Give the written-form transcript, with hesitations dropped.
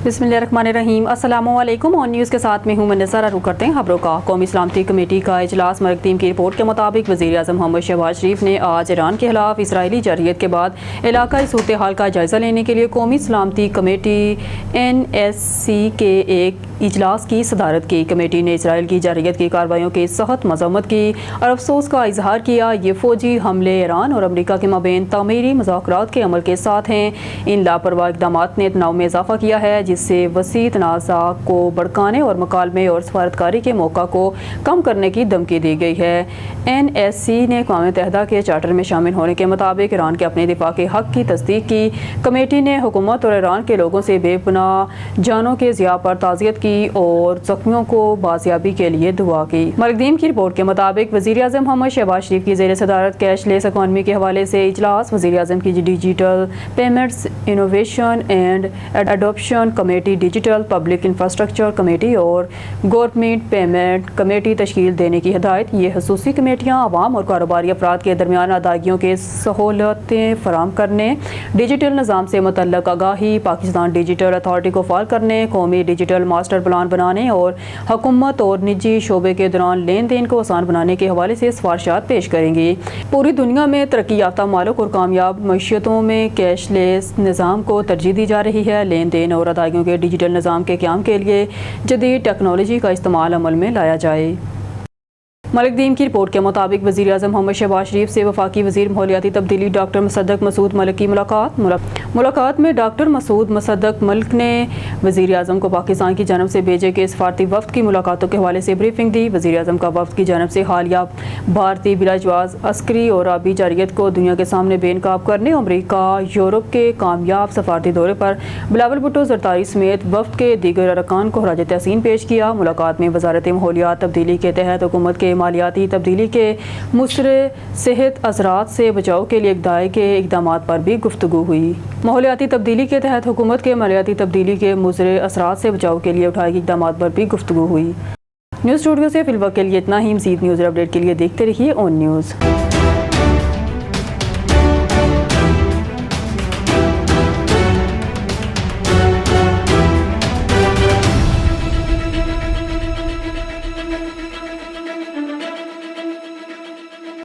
बिस्मिल्लाहिर्रहमानिर्रहीम। अस्सलामु अलैकुम। ऑन न्यूज़ के साथ में हूँ मुनस्सर। रुख करते हैं खबरों का। कौमी सलामती कमेटी का इजलास मरकज़ीम की रिपोर्ट के मुताबिक वज़ीर आज़म मोहम्मद शहबाज शरीफ ने आज ईरान के खिलाफ इसराइली जारहियत के बाद इलाकाई सूरत हाल का जायज़ा लेने के लिए कौमी सलामती कमेटी NSC के एक इजलास की सदारत की। कमेटी ने इसराइल की जारहियत की कार्रवाइयों की सख्त मज़म्मत की और अफसोस का इजहार किया। ये फ़ौजी हमले ईरान और अमरीका के माबैन तामीरी मुज़ाकरात के अमल के साथ हैं। इन लापरवाह इक़दामात ने तनाव में इजाफ़ा किया है, जिससे वसी तनाज़ा को भड़काने और मकालमे और सफारतकारी के मौका को कम करने की धमकी दी गई है। NSC ने अक़वाम मुत्तहिदा के चार्टर में शामिल होने के मुताबिक ईरान के अपने दिफा के हक़ की तस्दीक की। कमेटी ने हुकूमत और ईरान के लोगों से बेपनाह जानों के ज़िया पर ताज़ियत की और ज़ख्मियों को बाजियाबी के लिए दुआ की। मरकज़ीम की रिपोर्ट के मुताबिक वज़ीर आज़म मोहम्मद शहबाज शरीफ की ज़ेर सदारत कैशलेस इकॉनमी के हवाले से इजलास, वज़ीर आज़म की digital payments innovation and adoption committee, digital public infrastructure committee और गवर्नमेंट पेमेंट कमेटी तश्कील देने की हिदायत। ये खसूसी कमेटियाँ आवाम और कारोबारी अफराद के दरमियान अदायगियों के सहूलतें फराहम करने, डिजिटल निज़ाम से मुतल्लक़ आगाही, पाकिस्तान डिजिटल अथॉरिटी को फ़ाल करने, कौमी डिजिटल मास्टर प्लान बनाने और हुकूमत और निजी शोबे के दौरान लेन देन को आसान बनाने के हवाले से सिफारिशात पेश करेंगी। पूरी दुनिया में तरक्की याफ्ता मालिक और कामयाब मईशतों में कैशलेस निज़ाम को तरजीह दी जा रही है। लेन देन और अदायगियों के डिजिटल निज़ाम के क़याम के लिए जदीद टेक्नोलॉजी का इस्तेमाल अमल में लाया जाए। मरकज़ीम की रिपोर्ट के मुताबिक वज़ीर आज़म मोहम्मद शहबाज शरीफ से वफाकी वज़ीर माहौलियाती तब्दीली डॉक्टर मुसद्दक़ मसूद मलिक की मुलाकात में डॉक्टर मसूद मुसद्दक़ मलिक ने वज़ीर आज़म को पाकिस्तान की जानब से भेजे गए सफारती वफ़द की मुलाकातों के हवाले से ब्रीफिंग दी। वज़ीर आज़म का वफ़द की जानब से हालिया भारतीय बिलाजवाज़ अस्करी और आबी जारहियत को दुनिया के सामने बेनकाब करने, अमरीका यूरोप के कामयाब सफारती दौरे पर बिलावल भुट्टो ज़रदारी समेत वफ़द के दीगर अरकान को खराज तहसीन पेश किया। मुलाकात में वज़ारत माहौलियात तब्दीली के तहत हुकूमत के मालियाती तब्दीली के मुसर सेहत असरात से बचाव के लिए इक़दाई के इक़दामात पर भी गुफ्तगू हुई। माहौलियाती तब्दीली के तहत हुकूमत के मालियाती तब्दीली के मुसर असरात से बचाव के लिए उठाए गए इक़दामात पर भी गुफ्तगू हुई। न्यूज़ स्टूडियो से फिलहाल के लिए इतना ही। मज़ीद न्यूज़ अपडेट के लिए देखते रहिए ऑन न्यूज़।